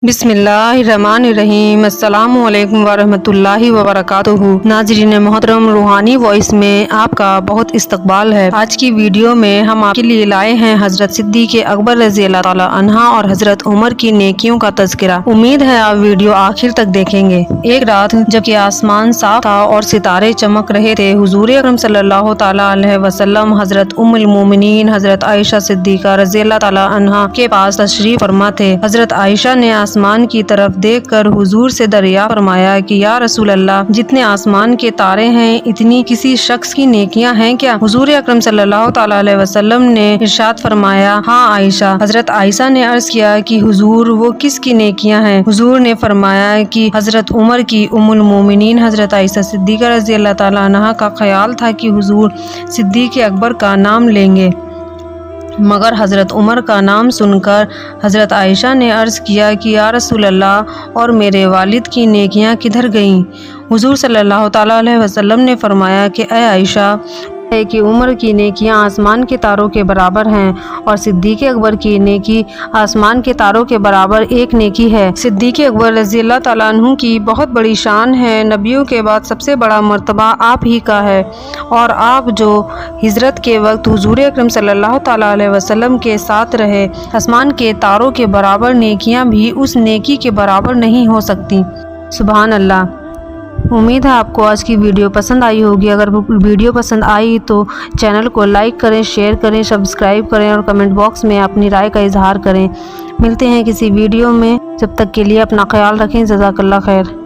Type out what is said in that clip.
بسم اللہ الرحمن الرحیم۔ السلام علیکم ورحمۃ اللہ وبرکاتہ۔ ناظرین محترم، روحانی وائس میں آپ کا بہت استقبال ہے۔ آج کی ویڈیو میں ہم آپ کے لیے لائے ہیں حضرت صدیق اکبر رضی اللہ تعالی عنہ اور حضرت عمر کی نیکیوں کا تذکرہ۔ امید ہے آپ ویڈیو آخر تک دیکھیں گے۔ ایک رات جبکہ آسمان صاف تھا اور ستارے چمک رہے تھے، حضور اکرم صلی اللہ تعالی علیہ وسلم حضرت ام المومنین حضرت عائشہ صدیقہ رضی اللہ تعالی عنہ کے پاس تشریف فرما تھے۔ حضرت عائشہ نے آسمان کی طرف دیکھ کر حضور سے دریافت فرمایا کہ یا رسول اللہ، جتنے آسمان کے تارے ہیں اتنی کسی شخص کی نیکیاں ہیں کیا؟ حضور اکرم صلی اللہ تعالی علیہ وسلم نے ارشاد فرمایا، ہاں عائشہ۔ حضرت عائشہ نے عرض کیا کہ حضور وہ کس کی نیکیاں ہیں؟ حضور نے فرمایا کہ حضرت عمر کی۔ ام المومنین حضرت عائشہ صدیقہ رضی اللہ تعالی عنہا کا خیال تھا کہ حضور صدیق اکبر کا نام لیں گے، مگر حضرت عمر کا نام سن کر حضرت عائشہ نے عرض کیا کہ یا رسول اللہ، اور میرے والد کی نیکیاں کدھر گئیں؟ حضور صلی اللہ تعالی علیہ وسلم نے فرمایا کہ اے عائشہ، ہے کہ عمر کی نیکیاں آسمان کے تاروں کے برابر ہیں اور صدیق اکبر کی نیکی آسمان کے تاروں کے برابر ایک نیکی ہے۔ صدیق اکبر رضی اللہ تعالیٰ عنہ کی بہت بڑی شان ہے۔ نبیوں کے بعد سب سے بڑا مرتبہ آپ ہی کا ہے، اور آپ جو ہجرت کے وقت حضور اکرم صلی اللہ تعالیٰ علیہ وسلم کے ساتھ رہے، آسمان کے تاروں کے برابر نیکیاں بھی اس نیکی کے برابر نہیں ہو سکتی۔ سبحان اللہ۔ امید ہے آپ کو آج کی ویڈیو پسند آئی ہوگی۔ اگر ویڈیو پسند آئی تو چینل کو لائک کریں، شیئر کریں، سبسکرائب کریں اور کمنٹ باکس میں اپنی رائے کا اظہار کریں۔ ملتے ہیں کسی ویڈیو میں، جب تک کے لیے اپنا خیال رکھیں۔ جزاک اللہ خیر۔